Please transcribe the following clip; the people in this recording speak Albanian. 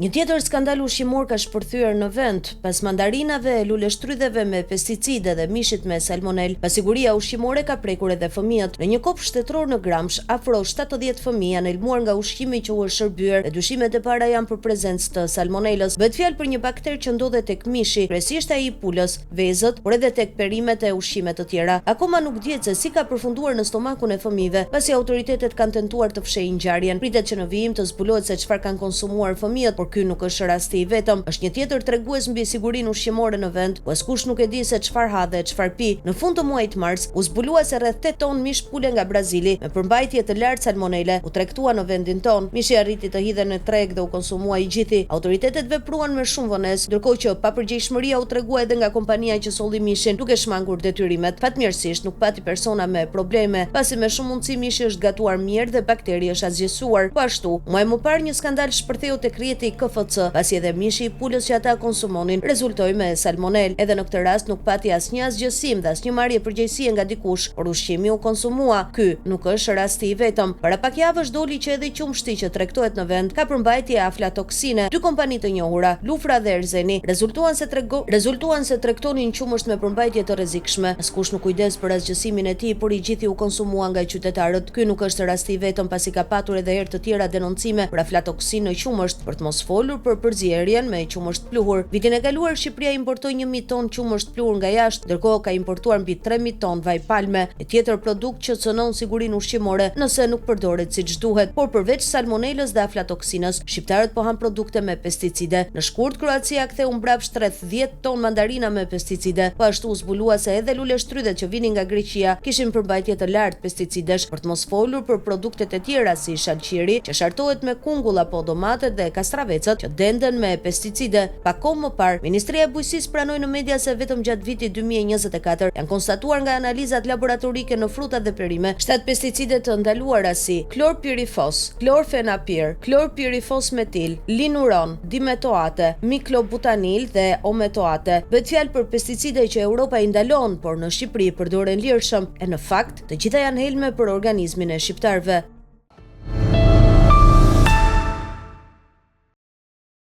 Një tjetër skandal ushqimor ka shpërthyer në vend pas mandarinave, luleshtrydheve me pesticide dhe mishit me salmonel. Pasiguria ushqimore ka prekur edhe fëmijët. Në një kopsh shtetëror në Gramsh, afro 70 fëmijë janë elmuar nga ushqimi që u është shërbyer dhe dyshimet e para janë për prezencë të salmonelës. Bëhet fjalë për një bakter që ndodhet tek mishi, kryesisht ai i pulës, vezët, por edhe tek perimet e ushqimeve të tjera. Akoma nuk dihet se si ka përfunduar në stomakun e fëmijëve, pasi autoritetet kanë tentuar të fshehin ngjarjen. Pritet që në vijim të zbulohet se çfarë kanë konsumuar fëmijët, por ky nuk është rasti i vetëm. Është një tjetër tregues mbi sigurinë ushqimore në vend, ku askush nuk e di se çfarë ha dhe çfarë pi. Në fund të muajit mars, u zbulua se rreth 8 ton mish pule nga Brazili me përmbajtje të lartë salmonele u tregtua në vendin ton. Mishi arriti të hidhen në treg dhe u konsumua i gjithi. Autoritetet vepruan me shumë vonesë, ndërkohë që papërgjegjshmëria u tregua edhe nga kompania që solli mishin, duke shmangur detyrimet. Fatmirësisht nuk pati persona me probleme, pasi me shumë mundësi mishi është gatuar mirë dhe bakteri është azgjësuar. Po ashtu, muaj më parë një skandal shpërtheu tek rrjeti KFC, pasi edhe mishi i pulës që ata konsumonin rezultoi me salmonel. Edhe në këtë rast nuk pati asnjë asgjësim dhe asnjë marrje përgjegjësie nga dikush, por ushqimi u konsumua. Ky nuk është rasti i vetëm. Para pak javësh doli që edhe qumshti që tregtohet në vend ka përmbajtje aflatoksine. Dy kompani të njohura, Lufra dhe Erzeni, rezultuan se tregtonin qumësht me përmbajtje të rrezikshme. Askush nuk kujdes për asgjësimin e tij, por i gjithi u konsumua nga qytetarët. Ky nuk është rasti i vetëm, pasi ka patur edhe herë të tjera denoncime për aflatoksinë në qumësht, për të mos folur për përzierjen me qumësht pluhur. Vitin e kaluar Shqipëria importoi 1000 ton qumësht pluhur nga jashtë, ndërkohë ka importuar mbi 3000 ton vaj palme, një tjetër produkt që cënon sigurinë ushqimore nëse nuk përdoret siç duhet. Por përveç salmonelës dhe aflatoksinës, shqiptarët po han produkte me pesticide. Në shkurt, Kroacia ktheu mbrapsht rreth 10 ton mandarina me pesticide. Po ashtu u zbulua se edhe luleshtrydhet që vinin nga Greqia kishin përmbajtje të lartë pesticidesh, për të mos folur për produktet e tjera si shalqiri, që shartohet me kungull apo domatet dhe kastravecat që denden me pesticide. Pa kohë më parë, Ministria e Bujqësisë pranoi në media se vetëm gjatë vitit 2024 janë konstatuar nga analizat laboratorike në fruta dhe perime 7 pesticide të ndaluara si klorpyrifos, klorfenapir, klorpyrifos metil, linuron, dimetoate, miklobutanil dhe ometoate. Bëhet fjalë për pesticide që Europa i ndalon, por në Shqipëri përdoren lirshëm e në fakt të gjitha janë helme për organizmin e shqiptarëve.